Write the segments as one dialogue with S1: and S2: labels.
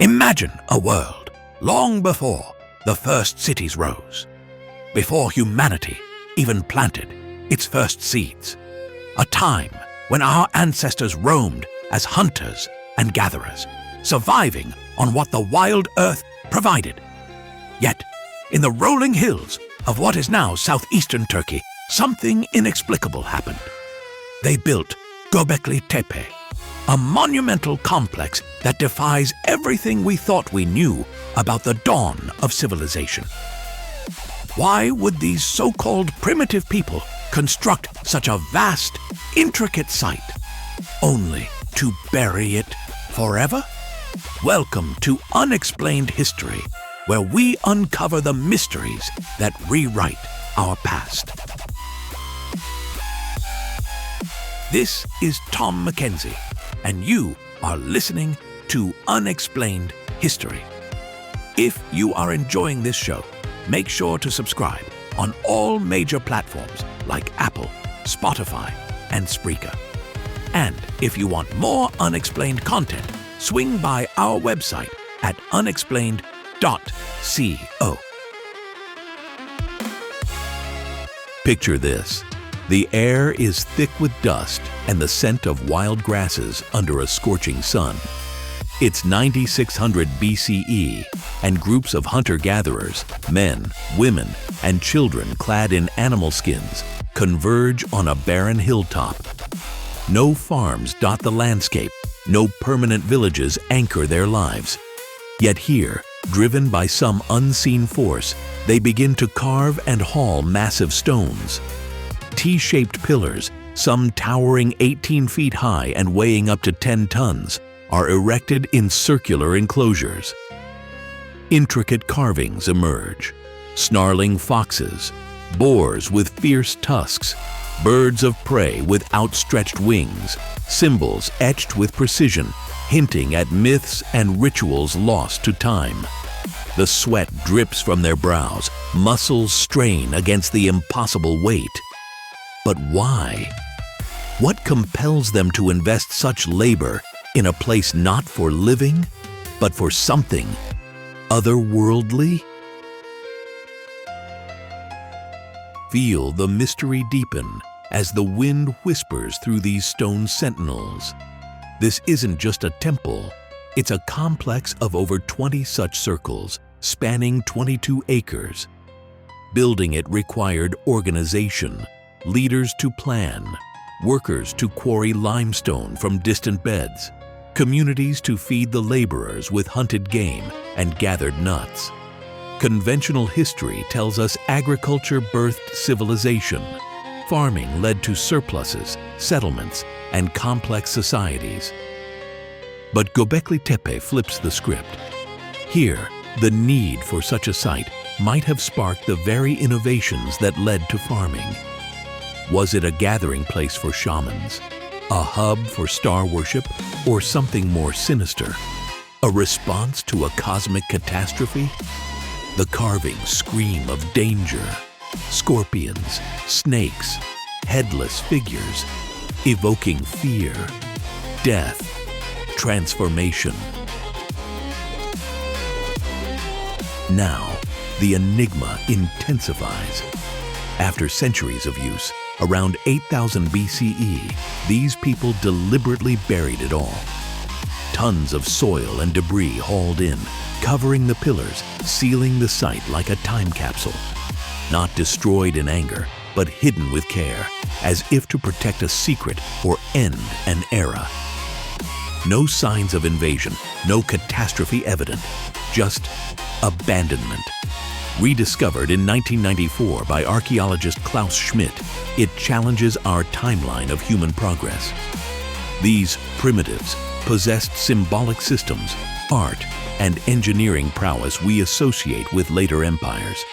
S1: Imagine a world long before the first cities rose, before humanity even planted its first seeds. A time when our ancestors roamed as hunters and gatherers, surviving on what the wild earth provided. Yet, in the rolling hills of what is now southeastern Turkey, something inexplicable happened. They built Göbekli Tepe, a monumental complex that defies everything we thought we knew about the dawn of civilization. Why would these so-called primitive people construct such a vast, intricate site, only to bury it forever? Welcome to Unexplained History, where we uncover the mysteries that rewrite our past. This is Tom Mackenzie, and you are listening to Unexplained History. If you are enjoying this show, make sure to subscribe on all major platforms like Apple, Spotify, and Spreaker. And if you want more unexplained content, swing by our website at unexplained.co. Picture this. The air is thick with dust and the scent of wild grasses under a scorching sun. It's 9600 BCE, and groups of hunter-gatherers, men, women, and children clad in animal skins, converge on a barren hilltop. No farms dot the landscape, no permanent villages anchor their lives. Yet here, driven by some unseen force, they begin to carve and haul massive stones. T-shaped pillars, some towering 18 feet high and weighing up to 10 tons, are erected in circular enclosures. Intricate carvings emerge. Snarling foxes, boars with fierce tusks, birds of prey with outstretched wings, symbols etched with precision, hinting at myths and rituals lost to time. The sweat drips from their brows, muscles strain against the impossible weight. But why? What compels them to invest such labor in a place not for living, but for something otherworldly? Feel the mystery deepen as the wind whispers through these stone sentinels. This isn't just a temple, it's a complex of over 20 such circles, spanning 22 acres. Building it required organization, leaders to plan, workers to quarry limestone from distant beds, communities to feed the laborers with hunted game and gathered nuts. Conventional history tells us agriculture birthed civilization. Farming led to surpluses, settlements, and complex societies. But Göbekli Tepe flips the script. Here, the need for such a site might have sparked the very innovations that led to farming. Was it a gathering place for shamans, a hub for star worship, or something more sinister? A response to a cosmic catastrophe? The carvings scream of danger. Scorpions, snakes, headless figures, evoking fear, death, transformation. Now, the enigma intensifies. After centuries of use, around 8000 BCE, these people deliberately buried it all. Tons of soil and debris hauled in, covering the pillars, sealing the site like a time capsule. Not destroyed in anger, but hidden with care, as if to protect a secret or end an era. No signs of invasion, no catastrophe evident, just abandonment. Rediscovered in 1994 by archaeologist Klaus Schmidt, it challenges our timeline of human progress. These primitives possessed symbolic systems, art, and engineering prowess we associate with later empires.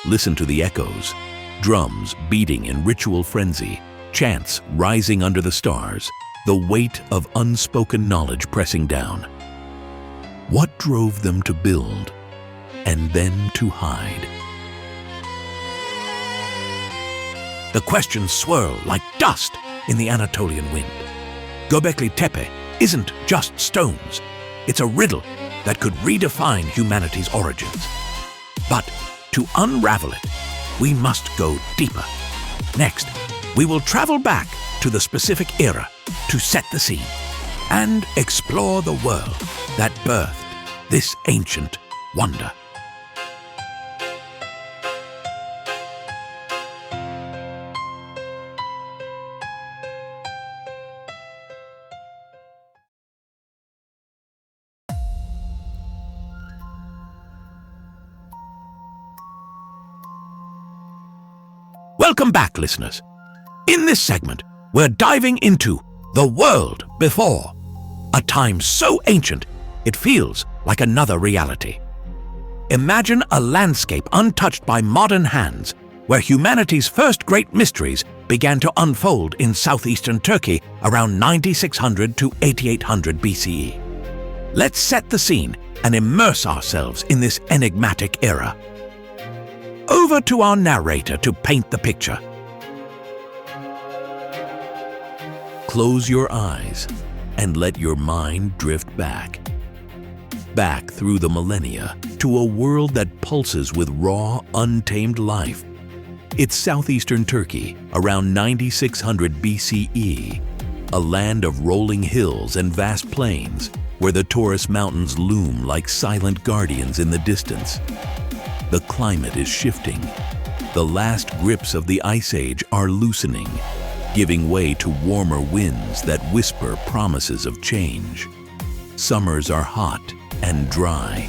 S1: Listen to the echoes, drums beating in ritual frenzy, chants rising under the stars, the weight of unspoken knowledge pressing down. What drove them to build and then to hide? The questions swirl like dust in the Anatolian wind. Göbekli Tepe isn't just stones. It's a riddle that could redefine humanity's origins. But to unravel it, we must go deeper. Next, we will travel back to the specific era to set the scene and explore the world that birthed this ancient wonder. Welcome back, listeners. In this segment, we're diving into the world before, a time so ancient it feels like another reality. Imagine a landscape untouched by modern hands, where humanity's first great mysteries began to unfold in southeastern Turkey around 9600 to 8800 BCE. Let's set the scene and immerse ourselves in this enigmatic era. Over to our narrator to paint the picture. Close your eyes and let your mind drift back. Back through the millennia to a world that pulses with raw, untamed life. It's southeastern Turkey, around 9600 BCE, a land of rolling hills and vast plains where the Taurus Mountains loom like silent guardians in the distance. The climate is shifting. The last grips of the Ice Age are loosening, giving way to warmer winds that whisper promises of change. Summers are hot and dry,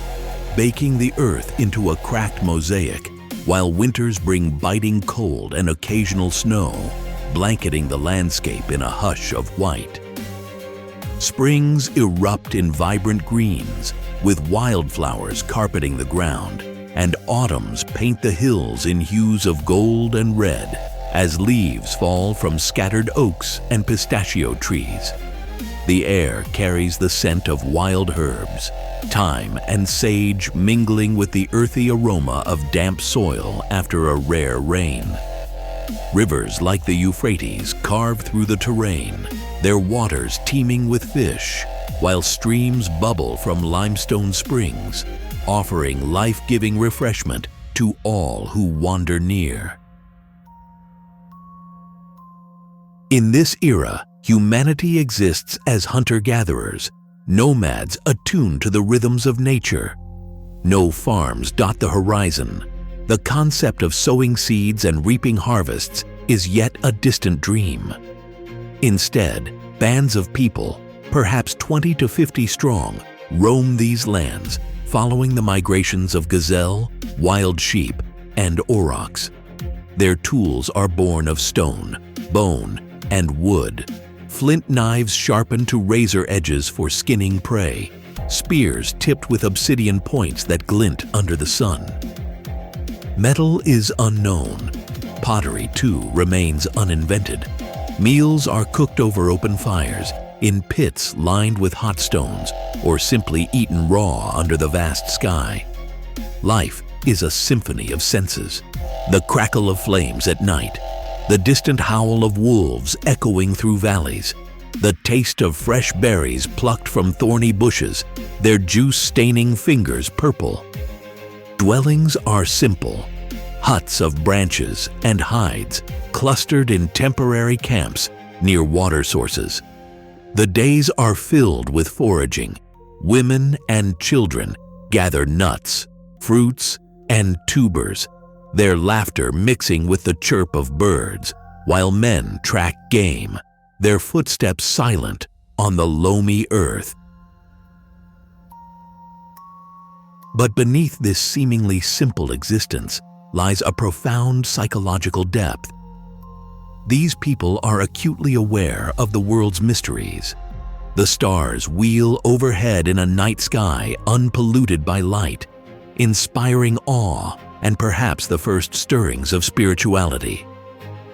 S1: baking the earth into a cracked mosaic, while winters bring biting cold and occasional snow, blanketing the landscape in a hush of white. Springs erupt in vibrant greens, with wildflowers carpeting the ground, and autumns paint the hills in hues of gold and red as leaves fall from scattered oaks and pistachio trees. The air carries the scent of wild herbs, thyme and sage mingling with the earthy aroma of damp soil after a rare rain. Rivers like the Euphrates carve through the terrain, their waters teeming with fish, while streams bubble from limestone springs, offering life-giving refreshment to all who wander near. In this era, humanity exists as hunter-gatherers, nomads attuned to the rhythms of nature. No farms dot the horizon. The concept of sowing seeds and reaping harvests is yet a distant dream. Instead, bands of people, perhaps 20 to 50 strong, roam these lands, following the migrations of gazelle, wild sheep, and aurochs. Their tools are born of stone, bone, and wood. Flint knives sharpened to razor edges for skinning prey, spears tipped with obsidian points that glint under the sun. Metal is unknown. Pottery, too, remains uninvented. Meals are cooked over open fires, in pits lined with hot stones, or simply eaten raw under the vast sky. Life is a symphony of senses. The crackle of flames at night, the distant howl of wolves echoing through valleys, the taste of fresh berries plucked from thorny bushes, their juice staining fingers purple. Dwellings are simple, huts of branches and hides clustered in temporary camps near water sources. The days are filled with foraging. Women and children gather nuts, fruits, and tubers, their laughter mixing with the chirp of birds, while men track game, their footsteps silent on the loamy earth. But beneath this seemingly simple existence lies a profound psychological depth. These people are acutely aware of the world's mysteries. The stars wheel overhead in a night sky unpolluted by light, inspiring awe and perhaps the first stirrings of spirituality.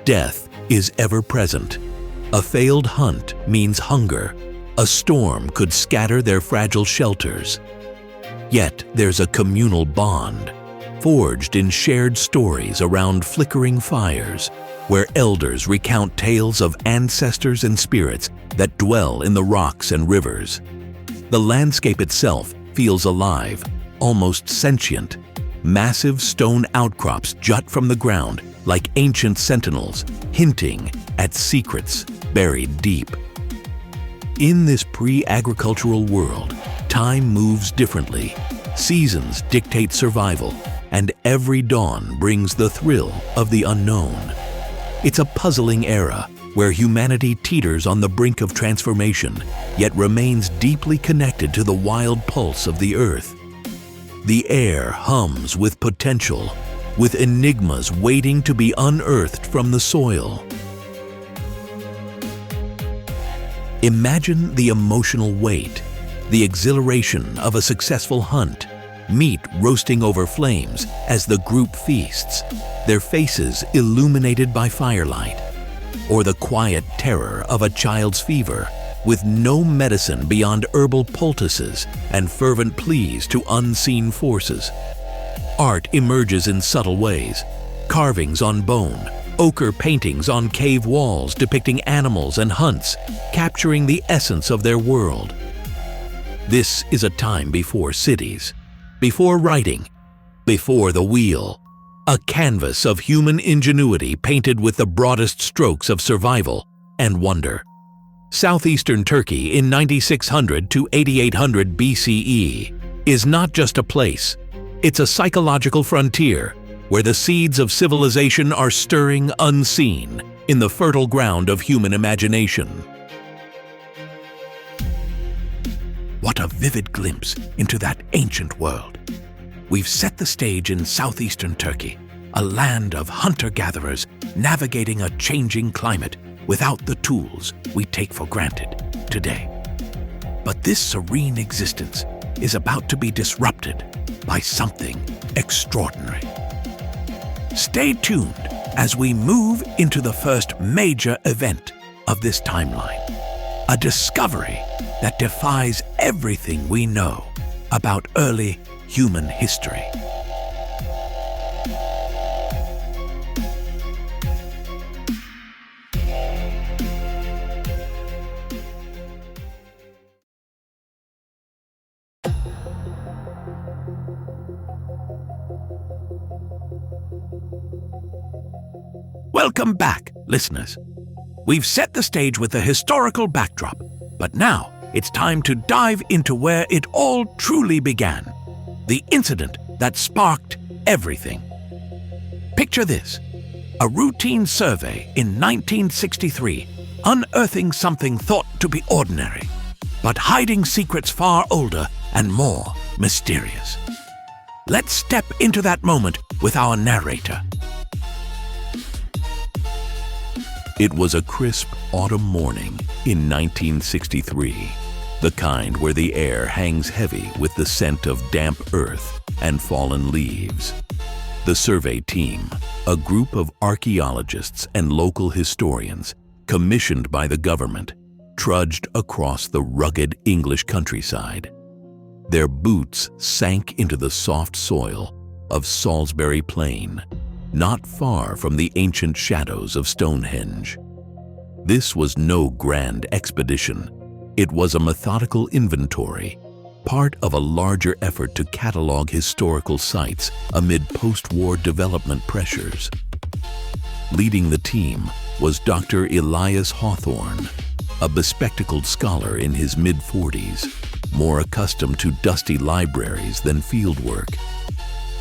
S1: Death is ever present. A failed hunt means hunger. A storm could scatter their fragile shelters. Yet there's a communal bond, forged in shared stories around flickering fires, where elders recount tales of ancestors and spirits that dwell in the rocks and rivers. The landscape itself feels alive, almost sentient. Massive stone outcrops jut from the ground like ancient sentinels, hinting at secrets buried deep. In this pre-agricultural world, time moves differently. Seasons dictate survival, and every dawn brings the thrill of the unknown. It's a puzzling era where humanity teeters on the brink of transformation, yet remains deeply connected to the wild pulse of the earth. The air hums with potential, with enigmas waiting to be unearthed from the soil. Imagine the emotional weight, the exhilaration of a successful hunt, meat roasting over flames as the group feasts, their faces illuminated by firelight, or the quiet terror of a child's fever, with no medicine beyond herbal poultices and fervent pleas to unseen forces. Art emerges in subtle ways: carvings on bone, ochre paintings on cave walls depicting animals and hunts, capturing the essence of their world. This is a time before cities, before writing, before the wheel. A canvas of human ingenuity painted with the broadest strokes of survival and wonder. Southeastern Turkey in 9600 to 8800 BCE is not just a place, it's a psychological frontier where the seeds of civilization are stirring unseen in the fertile ground of human imagination. What a vivid glimpse into that ancient world. We've set the stage in southeastern Turkey, a land of hunter-gatherers navigating a changing climate without the tools we take for granted today. But this serene existence is about to be disrupted by something extraordinary. Stay tuned as we move into the first major event of this timeline, a discovery that defies everything we know about early human history. Welcome back, listeners. We've set the stage with the historical backdrop, but now it's time to dive into where it all truly began, the incident that sparked everything. Picture this: a routine survey in 1963, unearthing something thought to be ordinary, but hiding secrets far older and more mysterious. Let's step into that moment with our narrator. It was a crisp autumn morning in 1963, the kind where the air hangs heavy with the scent of damp earth and fallen leaves. The survey team, a group of archaeologists and local historians commissioned by the government, trudged across the rugged English countryside. Their boots sank into the soft soil of Salisbury Plain, not far from the ancient shadows of Stonehenge. This was no grand expedition. It was a methodical inventory, part of a larger effort to catalog historical sites amid post-war development pressures. Leading the team was Dr. Elias Hawthorne, a bespectacled scholar in his mid-40s, more accustomed to dusty libraries than fieldwork.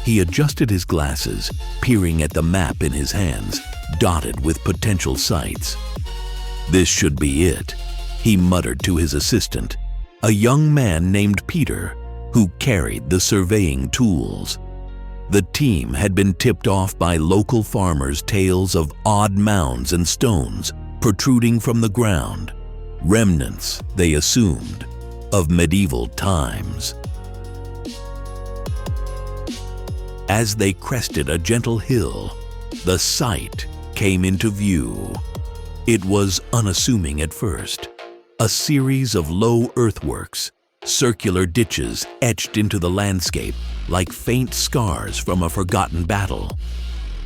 S1: He adjusted his glasses, peering at the map in his hands, dotted with potential sites. "This should be it," he muttered to his assistant, a young man named Peter, who carried the surveying tools. The team had been tipped off by local farmers' tales of odd mounds and stones protruding from the ground, remnants, they assumed, of medieval times. As they crested a gentle hill, the sight came into view. It was unassuming at first, a series of low earthworks, circular ditches etched into the landscape like faint scars from a forgotten battle.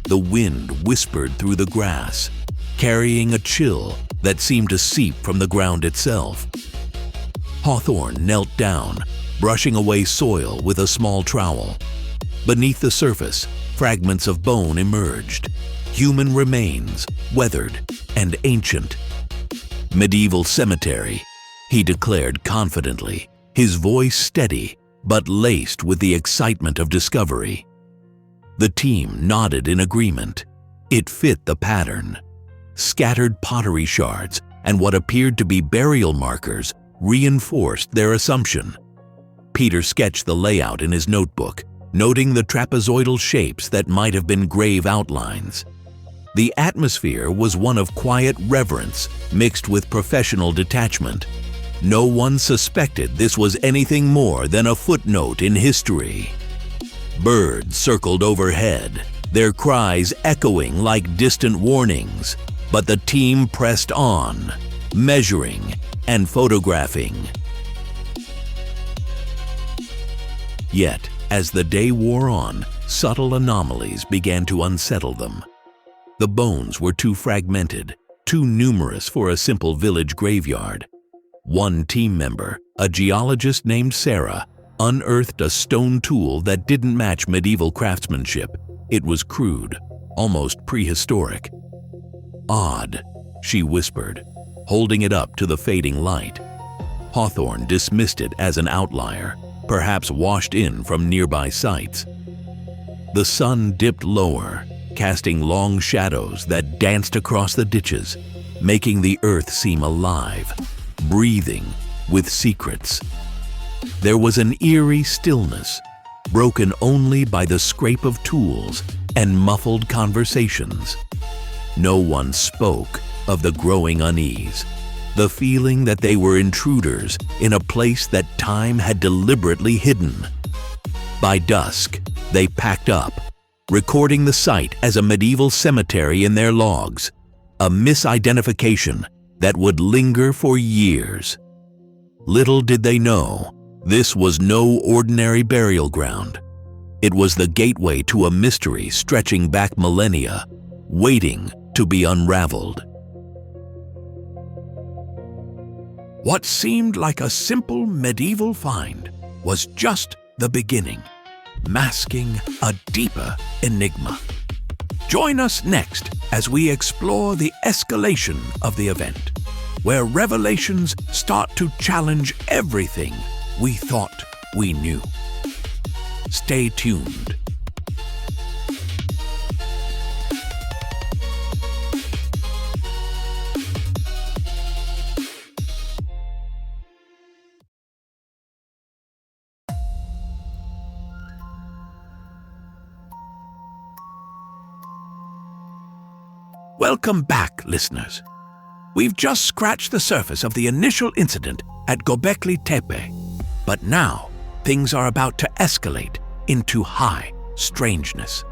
S1: The wind whispered through the grass, carrying a chill that seemed to seep from the ground itself. Hawthorne knelt down, brushing away soil with a small trowel. Beneath the surface, fragments of bone emerged, human remains, weathered and ancient. "Medieval cemetery," he declared confidently, his voice steady but laced with the excitement of discovery. The team nodded in agreement. It fit the pattern. Scattered pottery shards and what appeared to be burial markers reinforced their assumption. Peter sketched the layout in his notebook, noting the trapezoidal shapes that might have been grave outlines. The atmosphere was one of quiet reverence mixed with professional detachment. No one suspected this was anything more than a footnote in history. Birds circled overhead, their cries echoing like distant warnings, but the team pressed on, measuring and photographing. Yet, as the day wore on, subtle anomalies began to unsettle them. The bones were too fragmented, too numerous for a simple village graveyard. One team member, a geologist named Sarah, unearthed a stone tool that didn't match medieval craftsmanship. It was crude, almost prehistoric. "Odd," she whispered, holding it up to the fading light. Hawthorne dismissed it as an outlier, perhaps washed in from nearby sites. The sun dipped lower, casting long shadows that danced across the ditches, making the earth seem alive, breathing with secrets. There was an eerie stillness, broken only by the scrape of tools and muffled conversations. No one spoke of the growing unease, the feeling that they were intruders in a place that time had deliberately hidden. By dusk, they packed up, recording the site as a medieval cemetery in their logs, a misidentification that would linger for years. Little did they know, this was no ordinary burial ground. It was the gateway to a mystery stretching back millennia, waiting to be unraveled. What seemed like a simple medieval find was just the beginning, masking a deeper enigma. Join us next as we explore the escalation of the event, where revelations start to challenge everything we thought we knew. Stay tuned. Welcome back, listeners. We've just scratched the surface of the initial incident at Göbekli Tepe, but now things are about to escalate into high strangeness.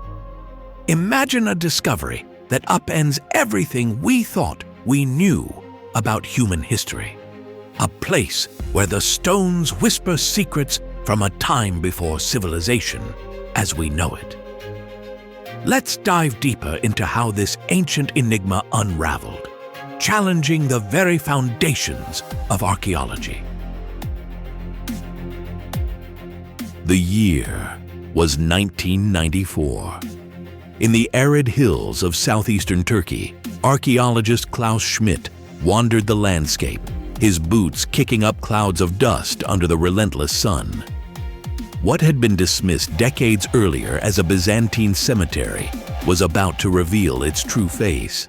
S1: Imagine a discovery that upends everything we thought we knew about human history. A place where the stones whisper secrets from a time before civilization as we know it. Let's dive deeper into how this ancient enigma unraveled, challenging the very foundations of archaeology. The year was 1994. In the arid hills of southeastern Turkey, archaeologist Klaus Schmidt wandered the landscape, his boots kicking up clouds of dust under the relentless sun. What had been dismissed decades earlier as a Byzantine cemetery was about to reveal its true face.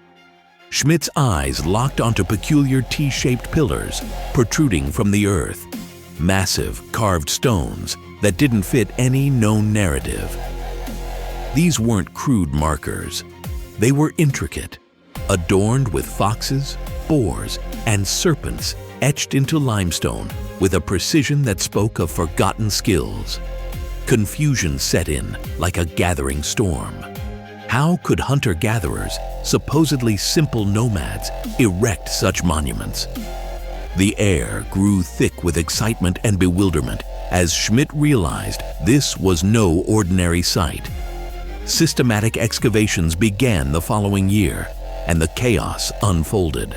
S1: Schmidt's eyes locked onto peculiar T-shaped pillars protruding from the earth, massive carved stones that didn't fit any known narrative. These weren't crude markers. They were intricate, adorned with foxes, boars, and serpents etched into limestone with a precision that spoke of forgotten skills. Confusion set in like a gathering storm. How could hunter-gatherers, supposedly simple nomads, erect such monuments? The air grew thick with excitement and bewilderment as Schmidt realized this was no ordinary site. Systematic excavations began the following year, and the chaos unfolded.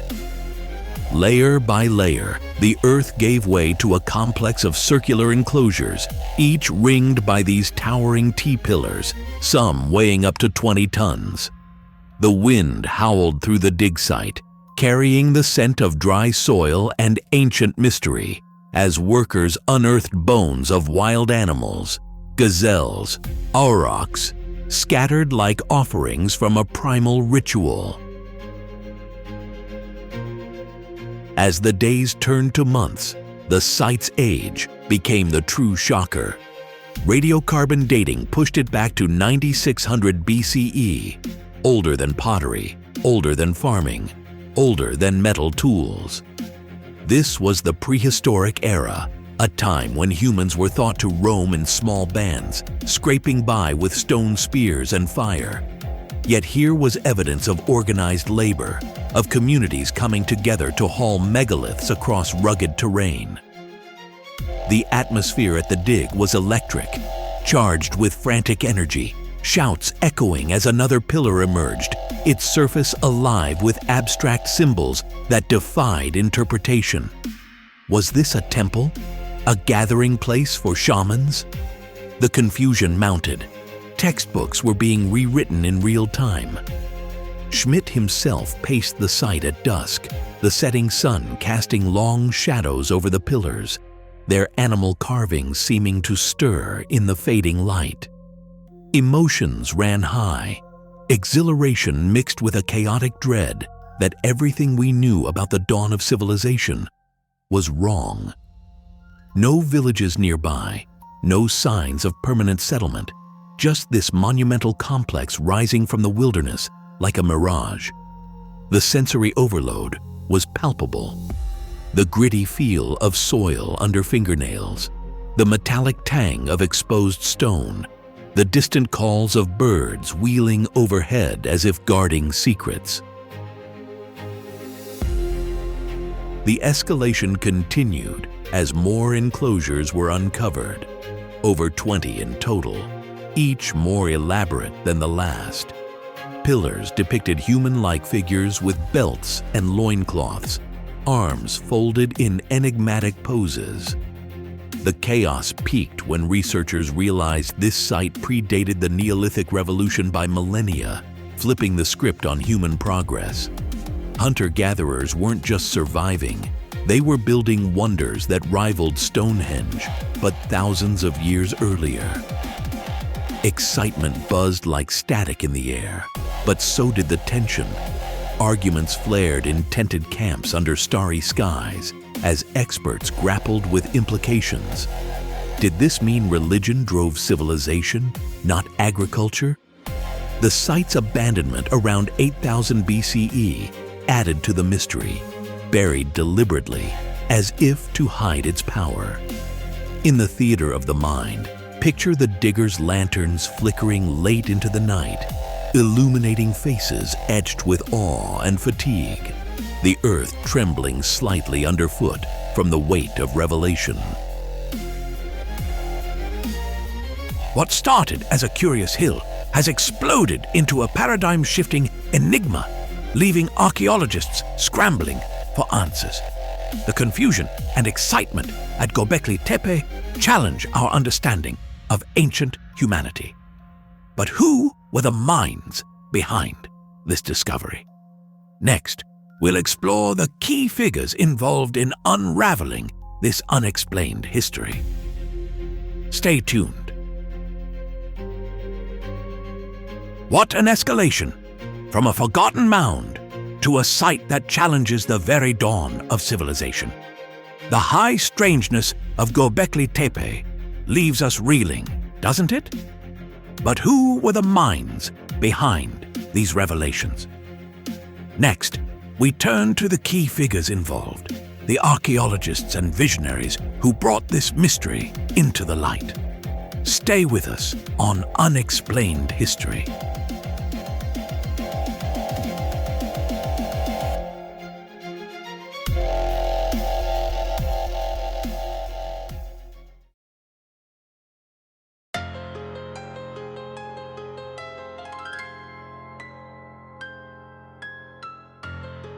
S1: Layer by layer, the earth gave way to a complex of circular enclosures, each ringed by these towering T-pillars, some weighing up to 20 tons. The wind howled through the dig site, carrying the scent of dry soil and ancient mystery, as workers unearthed bones of wild animals, gazelles, aurochs, scattered like offerings from a primal ritual. As the days turned to months, the site's age became the true shocker. Radiocarbon dating pushed it back to 9600 BCE, older than pottery, older than farming, older than metal tools. This was the prehistoric era, a time when humans were thought to roam in small bands, scraping by with stone spears and fire. Yet here was evidence of organized labor, of communities coming together to haul megaliths across rugged terrain. The atmosphere at the dig was electric, charged with frantic energy, shouts echoing as another pillar emerged, its surface alive with abstract symbols that defied interpretation. Was this a temple? A gathering place for shamans? The confusion mounted. Textbooks were being rewritten in real time. Schmidt himself paced the site at dusk, the setting sun casting long shadows over the pillars, their animal carvings seeming to stir in the fading light. Emotions ran high, exhilaration mixed with a chaotic dread that everything we knew about the dawn of civilization was wrong. No villages nearby, no signs of permanent settlement, just this monumental complex rising from the wilderness like a mirage. The sensory overload was palpable. The gritty feel of soil under fingernails, the metallic tang of exposed stone, the distant calls of birds wheeling overhead as if guarding secrets. The escalation continued as more enclosures were uncovered, over 20 in total, each more elaborate than the last. Pillars depicted human-like figures with belts and loincloths, arms folded in enigmatic poses. The chaos peaked when researchers realized this site predated the Neolithic Revolution by millennia, flipping the script on human progress. Hunter-gatherers weren't just surviving, they were building wonders that rivaled Stonehenge, but thousands of years earlier. Excitement buzzed like static in the air, but so did the tension. Arguments flared in tented camps under starry skies as experts grappled with implications. Did this mean religion drove civilization, not agriculture? The site's abandonment around 8000 BCE added to the mystery, buried deliberately, as if to hide its power. In the theater of the mind, picture the diggers' lanterns flickering late into the night, illuminating faces etched with awe and fatigue, the earth trembling slightly underfoot from the weight of revelation. What started as a curious hill has exploded into a paradigm-shifting enigma, leaving archaeologists scrambling for answers. The confusion and excitement at Göbekli Tepe challenge our understanding of ancient humanity. But who were the minds behind this discovery? Next, we'll explore the key figures involved in unraveling this unexplained history. Stay tuned. What an escalation! From a forgotten mound to a site that challenges the very dawn of civilization. The high strangeness of Göbekli Tepe leaves us reeling, doesn't it? But who were the minds behind these revelations? Next, we turn to the key figures involved, the archaeologists and visionaries who brought this mystery into the light. Stay with us on Unexplained History.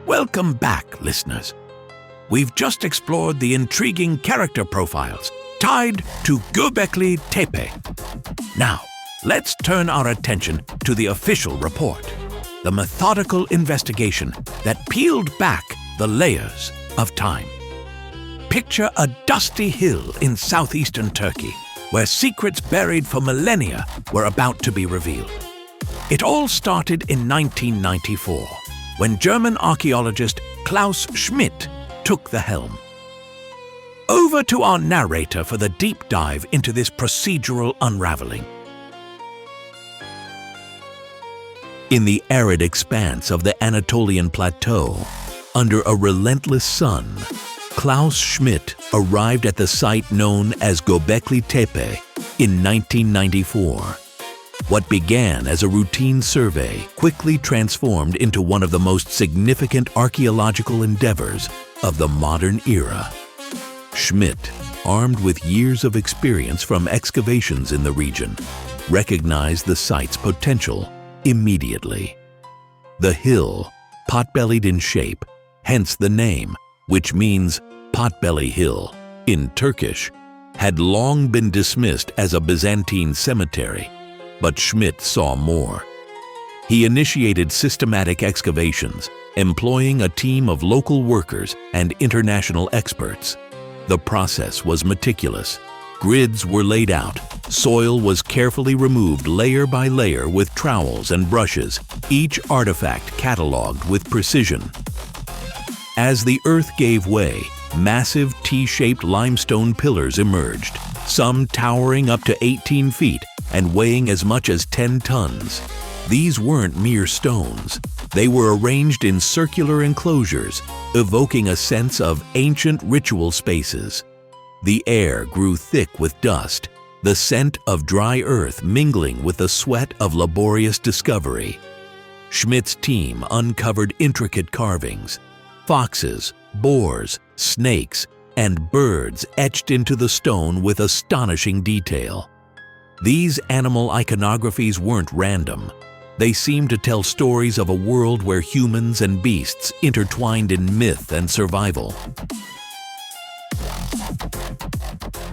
S1: Welcome back, listeners. we've just explored the intriguing character profiles tied to Göbekli Tepe. Now, let's turn our attention to the official report, the methodical investigation that peeled back the layers of time. Picture a dusty hill in southeastern Turkey, where secrets buried for millennia were about to be revealed. It all started in 1994, when German archaeologist Klaus Schmidt took the helm. Over to our narrator for the deep dive into this procedural unraveling. In the arid expanse of the Anatolian Plateau, under a relentless sun, Klaus Schmidt arrived at the site known as Göbekli Tepe in 1994. What began as a routine survey quickly transformed into one of the most significant archaeological endeavors of the modern era. Schmidt, armed with years of experience from excavations in the region, recognized the site's potential immediately. The hill, pot-bellied in shape, hence the name, which means Potbelly Hill in Turkish, had long been dismissed as a Byzantine cemetery, but Schmidt saw more. He initiated systematic excavations, employing a team of local workers and international experts. The process was meticulous. Grids were laid out, soil was carefully removed layer by layer with trowels and brushes, each artifact catalogued with precision. As the earth gave way, massive T-shaped limestone pillars emerged, some towering up to 18 feet and weighing as much as 10 tons. These weren't mere stones. They were arranged in circular enclosures, evoking a sense of ancient ritual spaces. The air grew thick with dust, the scent of dry earth mingling with the sweat of laborious discovery. Schmidt's team uncovered intricate carvings, foxes, boars, snakes, and birds etched into the stone with astonishing detail. These animal iconographies weren't random. They seemed to tell stories of a world where humans and beasts intertwined in myth and survival.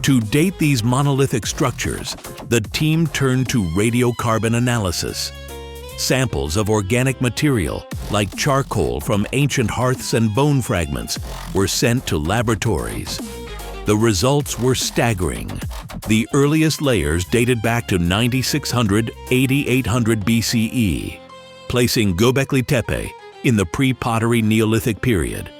S1: To date these monolithic structures, the team turned to radiocarbon analysis. Samples of organic material, like charcoal from ancient hearths and bone fragments, were sent to laboratories. The results were staggering. The earliest layers dated back to 9600–8800 BCE, placing Göbekli Tepe in the pre-pottery Neolithic period.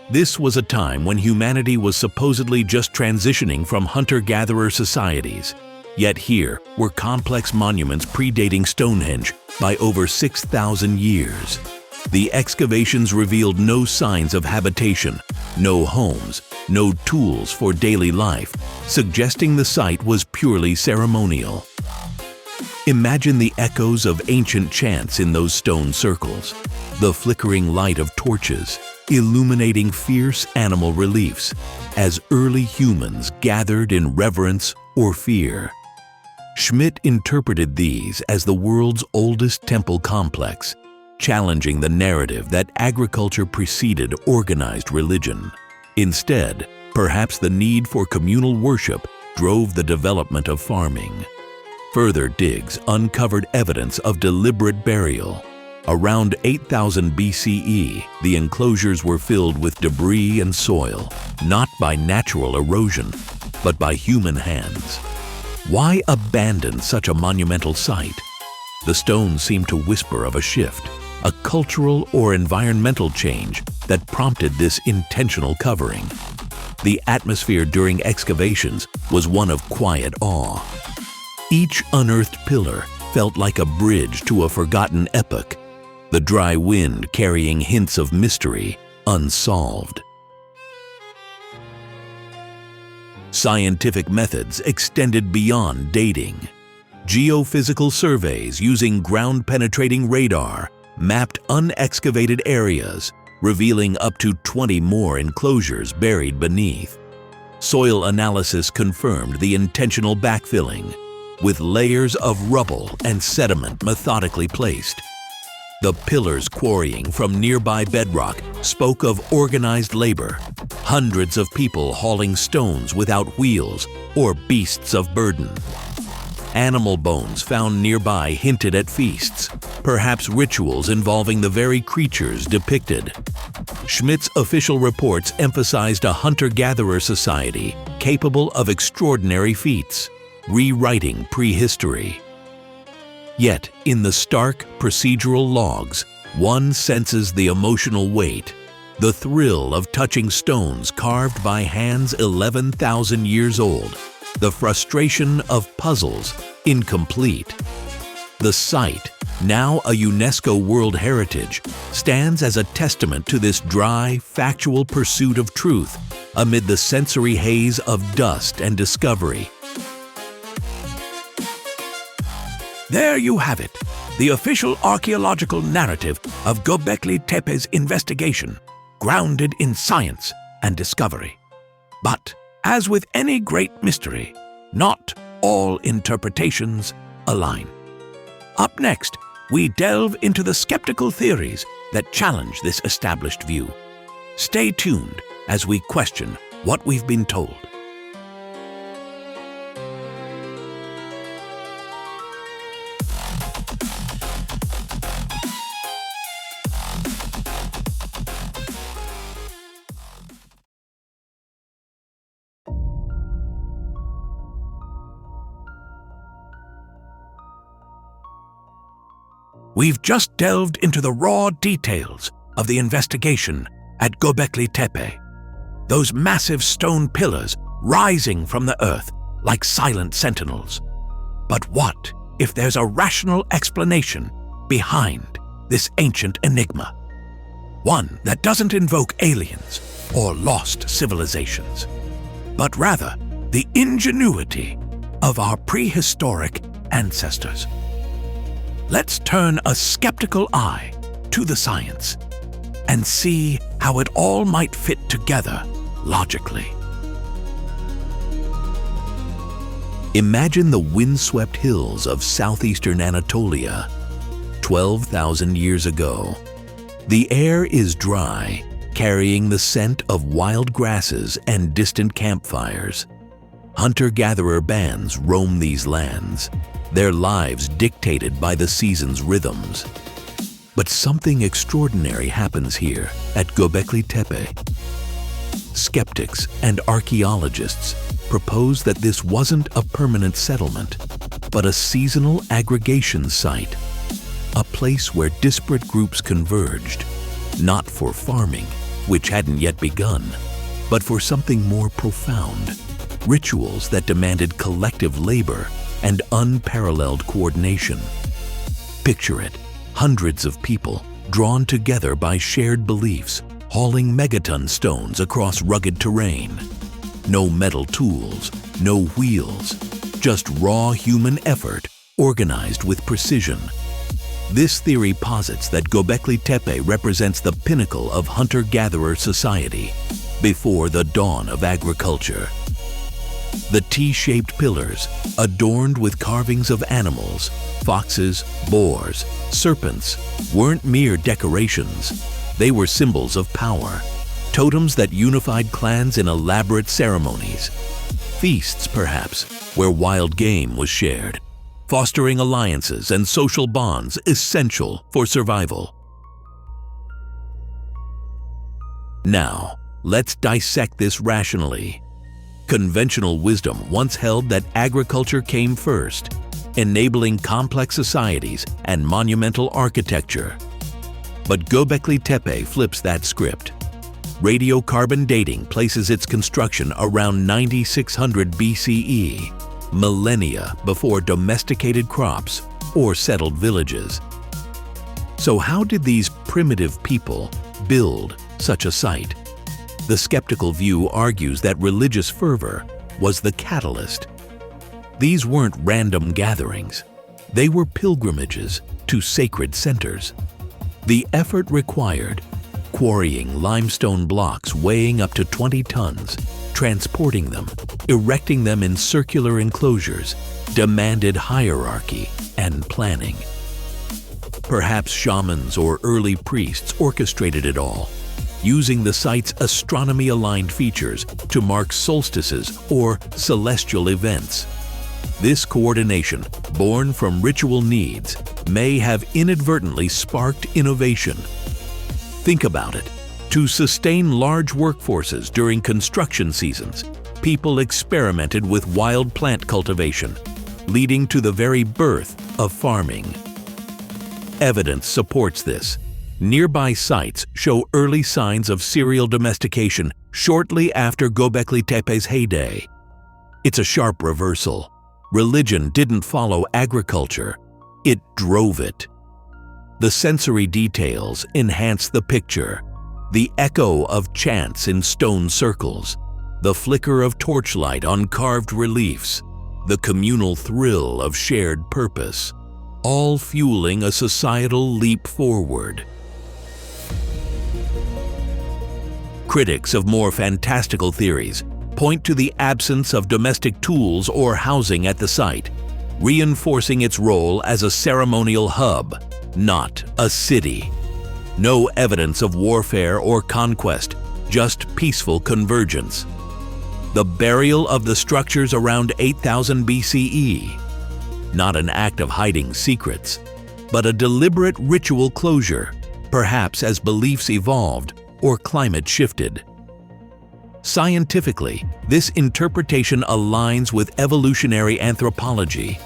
S1: This was a time when humanity was supposedly just transitioning from hunter-gatherer societies. Yet here were complex monuments predating Stonehenge by over 6,000 years. The excavations revealed no signs of habitation, no homes, no tools for daily life, suggesting the site was purely ceremonial. Imagine the echoes of ancient chants in those stone circles, the flickering light of torches, illuminating fierce animal reliefs as early humans gathered in reverence or fear. Schmidt interpreted these as the world's oldest temple complex, challenging the narrative that agriculture preceded organized religion. Instead, perhaps the need for communal worship drove the development of farming. Further digs uncovered evidence of deliberate burial. Around 8000 BCE, the enclosures were filled with debris and soil, not by natural erosion, but by human hands. Why abandon such a monumental site? The stones seem to whisper of a shift, a cultural or environmental change that prompted this intentional covering. The atmosphere during excavations was one of quiet awe. Each unearthed pillar felt like a bridge to a forgotten epoch, the dry wind carrying hints of mystery unsolved. Scientific methods extended beyond dating. Geophysical surveys using ground-penetrating radar mapped unexcavated areas, revealing up to 20 more enclosures buried beneath. Soil analysis confirmed the intentional backfilling, with layers of rubble and sediment methodically placed. The pillars quarrying from nearby bedrock spoke of organized labor, hundreds of people hauling stones without wheels or beasts of burden. Animal bones found nearby hinted at feasts, perhaps rituals involving the very creatures depicted. Schmidt's official reports emphasized a hunter-gatherer society capable of extraordinary feats, rewriting prehistory. Yet, in the stark, procedural logs, one senses the emotional weight, the thrill of touching stones carved by hands 11,000 years old, the frustration of puzzles incomplete. The site, now a UNESCO World Heritage, stands as a testament to this dry, factual pursuit of truth amid the sensory haze of dust and discovery. There you have it, the official archaeological narrative of Göbekli Tepe's investigation, grounded in science and discovery. But, as with any great mystery, not all interpretations align. Up next, we delve into the skeptical theories that challenge this established view. Stay tuned as we question what we've been told. We've just delved into the raw details of the investigation at Göbekli Tepe. Those massive stone pillars rising from the earth like silent sentinels. But what if there's a rational explanation behind this ancient enigma? One that doesn't invoke aliens or lost civilizations, but rather the ingenuity of our prehistoric ancestors. Let's turn a skeptical eye to the science and see how it all might fit together logically. Imagine the windswept hills of southeastern Anatolia 12,000 years ago. The air is dry, carrying the scent of wild grasses and distant campfires. Hunter-gatherer bands roam these lands, their lives dictated by the season's rhythms. But something extraordinary happens here at Göbekli Tepe. Skeptics and archaeologists propose that this wasn't a permanent settlement, but a seasonal aggregation site, a place where disparate groups converged, not for farming, which hadn't yet begun, but for something more profound, rituals that demanded collective labor and unparalleled coordination. Picture it, hundreds of people drawn together by shared beliefs, hauling megaton stones across rugged terrain. No metal tools, no wheels, just raw human effort organized with precision. This theory posits that Göbekli Tepe represents the pinnacle of hunter-gatherer society before the dawn of agriculture. The T-shaped pillars, adorned with carvings of animals, foxes, boars, serpents, weren't mere decorations. They were symbols of power, totems that unified clans in elaborate ceremonies. Feasts, perhaps, where wild game was shared, fostering alliances and social bonds essential for survival. Now, let's dissect this rationally. Conventional wisdom once held that agriculture came first, enabling complex societies and monumental architecture. But Göbekli Tepe flips that script. Radiocarbon dating places its construction around 9600 BCE, millennia before domesticated crops or settled villages. So how did these primitive people build such a site? The skeptical view argues that religious fervor was the catalyst. These weren't random gatherings. They were pilgrimages to sacred centers. The effort required, quarrying limestone blocks weighing up to 20 tons, transporting them, erecting them in circular enclosures, demanded hierarchy and planning. Perhaps shamans or early priests orchestrated it all, using the site's astronomy-aligned features to mark solstices or celestial events. This coordination, born from ritual needs, may have inadvertently sparked innovation. Think about it. To sustain large workforces during construction seasons, people experimented with wild plant cultivation, leading to the very birth of farming. Evidence supports this. Nearby sites show early signs of serial domestication shortly after Göbekli Tepe's heyday. It's a sharp reversal. Religion didn't follow agriculture, it drove it. The sensory details enhance the picture. The echo of chants in stone circles, the flicker of torchlight on carved reliefs, the communal thrill of shared purpose, all fueling a societal leap forward. Critics of more fantastical theories point to the absence of domestic tools or housing at the site, reinforcing its role as a ceremonial hub, not a city. No evidence of warfare or conquest, just peaceful convergence. The burial of the structures around 8000 BCE. Not an act of hiding secrets, but a deliberate ritual closure, perhaps as beliefs evolved or climate shifted. Scientifically, this interpretation aligns with evolutionary anthropology.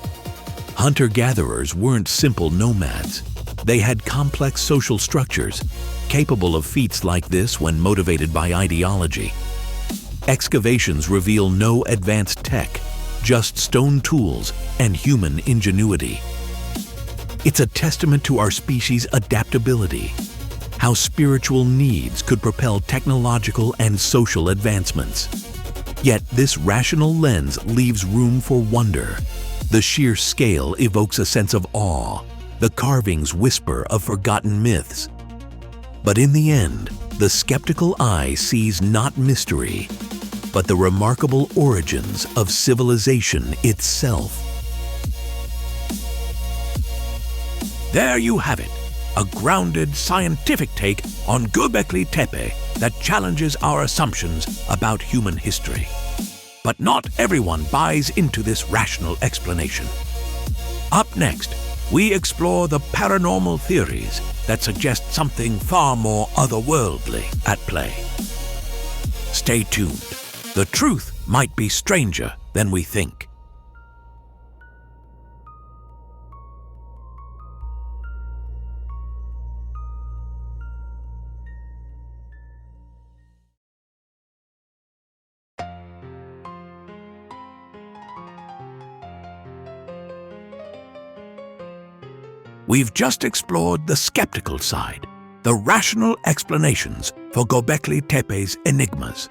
S1: Hunter-gatherers weren't simple nomads. They had complex social structures, capable of feats like this when motivated by ideology. Excavations reveal no advanced tech, just stone tools and human ingenuity. It's a testament to our species' adaptability, how spiritual needs could propel technological and social advancements. Yet this rational lens leaves room for wonder. The sheer scale evokes a sense of awe. The carvings whisper of forgotten myths. But in the end, the skeptical eye sees not mystery, but the remarkable origins of civilization itself. There you have it. A grounded scientific take on Göbekli Tepe that challenges our assumptions about human history. But not everyone buys into this rational explanation. Up next, we explore the paranormal theories that suggest something far more otherworldly at play. Stay tuned. The truth might be stranger than we think. We've just explored the skeptical side, the rational explanations for Göbekli Tepe's enigmas.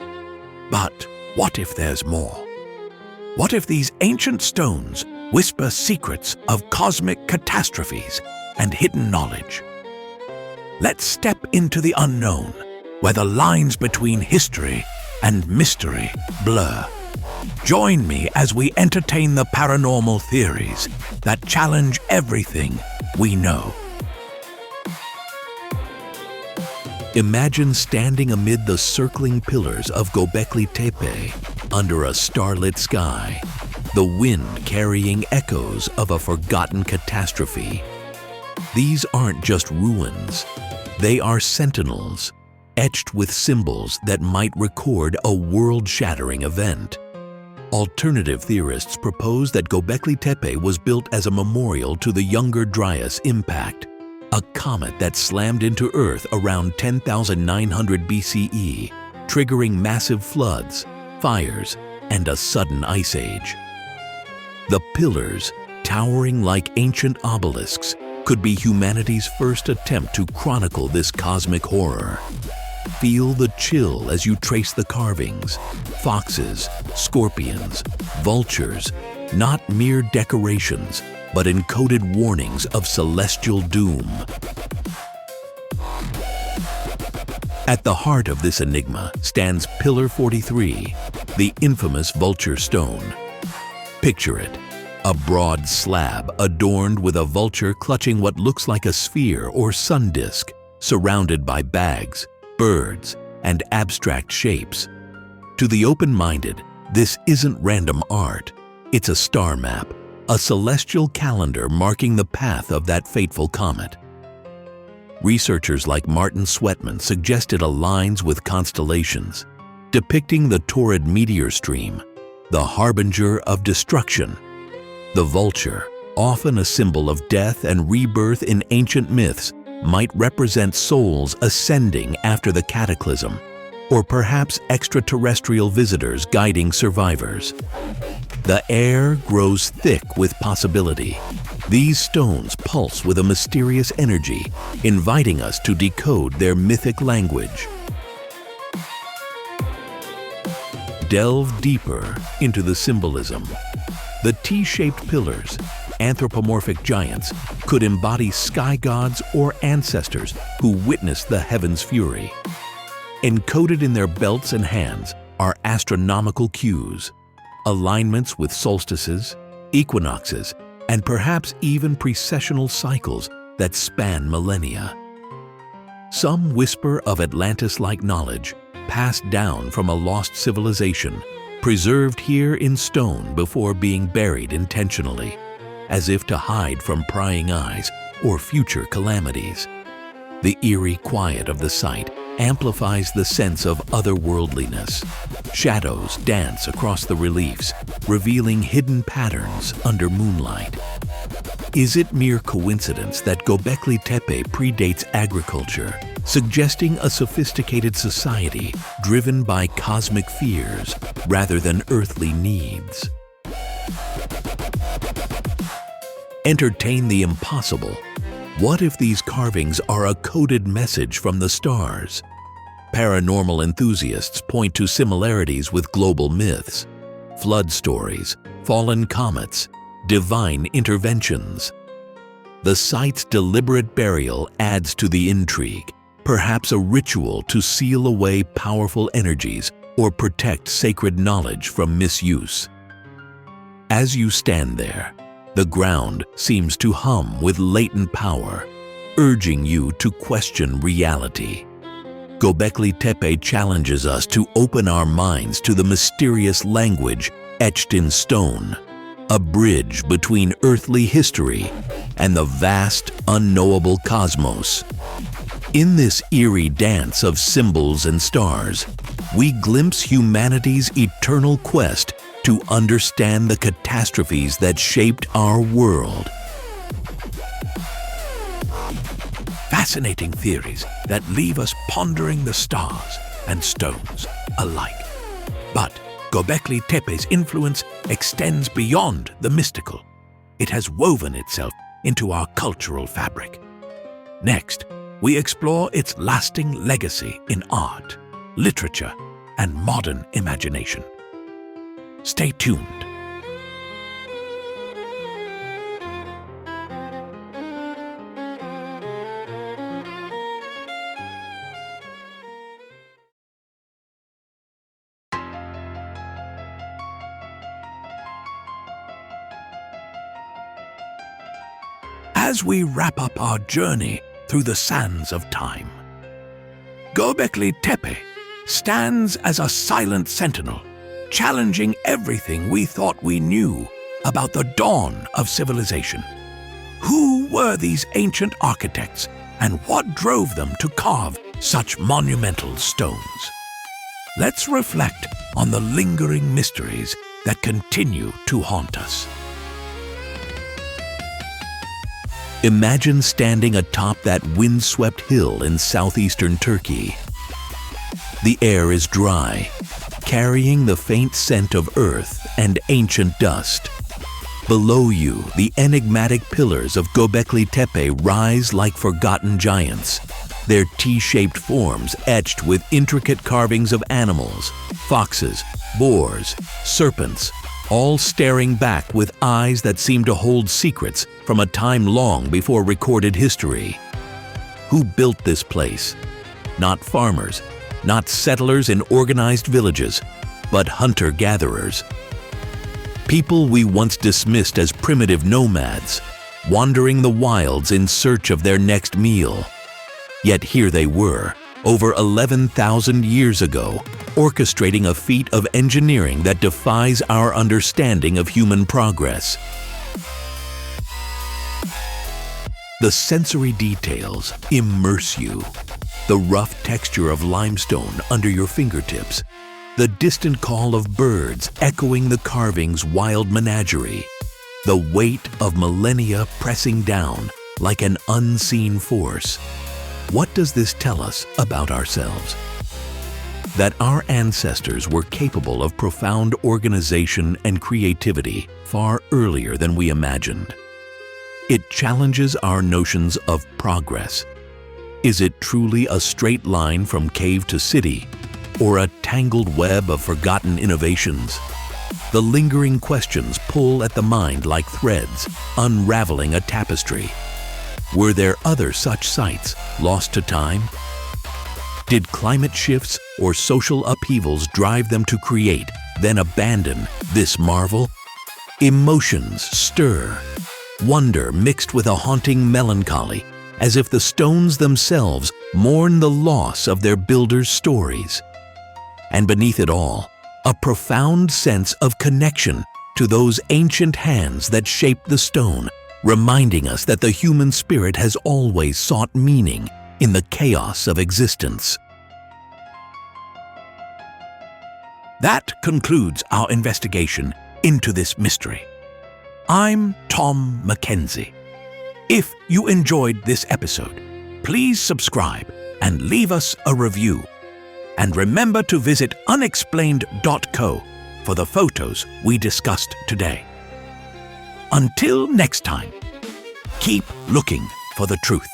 S1: But what if there's more? What if these ancient stones whisper secrets of cosmic catastrophes and hidden knowledge? Let's step into the unknown, where the lines between history and mystery blur. Join me as we entertain the paranormal theories that challenge everything we know. Imagine standing amid the circling pillars of Göbekli Tepe under a starlit sky, the wind carrying echoes of a forgotten catastrophe. These aren't just ruins, they are sentinels, etched with symbols that might record a world-shattering event. Alternative theorists propose that Göbekli Tepe was built as a memorial to the Younger Dryas impact, a comet that slammed into Earth around 10,900 BCE, triggering massive floods, fires, and a sudden ice age. The pillars, towering like ancient obelisks, could be humanity's first attempt to chronicle this cosmic horror. Feel the chill as you trace the carvings. Foxes, scorpions, vultures, not mere decorations, but encoded warnings of celestial doom. At the heart of this enigma stands Pillar 43, the infamous Vulture Stone. Picture it, a broad slab adorned with a vulture clutching what looks like a sphere or sun disk, surrounded by bags, birds, and abstract shapes. To the open-minded, this isn't random art. It's a star map, a celestial calendar marking the path of that fateful comet. Researchers like Martin Sweatman suggested aligns with constellations, depicting the torrid meteor stream, the harbinger of destruction. The vulture, often a symbol of death and rebirth in ancient myths, might represent souls ascending after the cataclysm, or perhaps extraterrestrial visitors guiding survivors. The air grows thick with possibility. These stones pulse with a mysterious energy, inviting us to decode their mythic language. Delve deeper into the symbolism. The T-shaped pillars, anthropomorphic giants, could embody sky gods or ancestors who witnessed the heavens' fury. Encoded in their belts and hands are astronomical cues, alignments with solstices, equinoxes, and perhaps even precessional cycles that span millennia. Some whisper of Atlantis-like knowledge passed down from a lost civilization, preserved here in stone before being buried intentionally, as if to hide from prying eyes or future calamities. The eerie quiet of the site amplifies the sense of otherworldliness. Shadows dance across the reliefs, revealing hidden patterns under moonlight. Is it mere coincidence that Göbekli Tepe predates agriculture, suggesting a sophisticated society driven by cosmic fears rather than earthly needs? Entertain the impossible. What if these carvings are a coded message from the stars? Paranormal enthusiasts point to similarities with global myths, flood stories, fallen comets, divine interventions. The site's deliberate burial adds to the intrigue, perhaps a ritual to seal away powerful energies or protect sacred knowledge from misuse. As you stand there, the ground seems to hum with latent power, urging you to question reality. Göbekli Tepe challenges us to open our minds to the mysterious language etched in stone, a bridge between earthly history and the vast, unknowable cosmos. In this eerie dance of symbols and stars, we glimpse humanity's eternal quest to understand the catastrophes that shaped our world. Fascinating theories that leave us pondering the stars and stones alike. But Göbekli Tepe's influence extends beyond the mystical. It has woven itself into our cultural fabric. Next, we explore its lasting legacy in art, literature, and modern imagination. Stay tuned. As we wrap up our journey through the sands of time, Göbekli Tepe stands as a silent sentinel, challenging everything we thought we knew about the dawn of civilization. Who were these ancient architects, and what drove them to carve such monumental stones? Let's reflect on the lingering mysteries that continue to haunt us. Imagine standing atop that windswept hill in southeastern Turkey. The air is dry, carrying the faint scent of earth and ancient dust. Below you, the enigmatic pillars of Göbekli Tepe rise like forgotten giants, their T-shaped forms etched with intricate carvings of animals, foxes, boars, serpents, all staring back with eyes that seem to hold secrets from a time long before recorded history. Who built this place? Not farmers, not settlers in organized villages, but hunter-gatherers. People we once dismissed as primitive nomads, wandering the wilds in search of their next meal. Yet here they were, over 11,000 years ago, orchestrating a feat of engineering that defies our understanding of human progress. The sensory details immerse you. The rough texture of limestone under your fingertips. The distant call of birds echoing the carving's wild menagerie. The weight of millennia pressing down like an unseen force. What does this tell us about ourselves? That our ancestors were capable of profound organization and creativity far earlier than we imagined. It challenges our notions of progress. Is it truly a straight line from cave to city, or a tangled web of forgotten innovations? The lingering questions pull at the mind like threads, unraveling a tapestry. Were there other such sites lost to time? Did climate shifts or social upheavals drive them to create, then abandon this marvel? Emotions stir, wonder mixed with a haunting melancholy, as if the stones themselves mourn the loss of their builders' stories. And beneath it all, a profound sense of connection to those ancient hands that shaped the stone, reminding us that the human spirit has always sought meaning in the chaos of existence. That concludes our investigation into this mystery. I'm Tom Mackenzie. If you enjoyed this episode, please subscribe and leave us a review. And remember to visit unexplained.co for the photos we discussed today. Until next time, keep looking for the truth.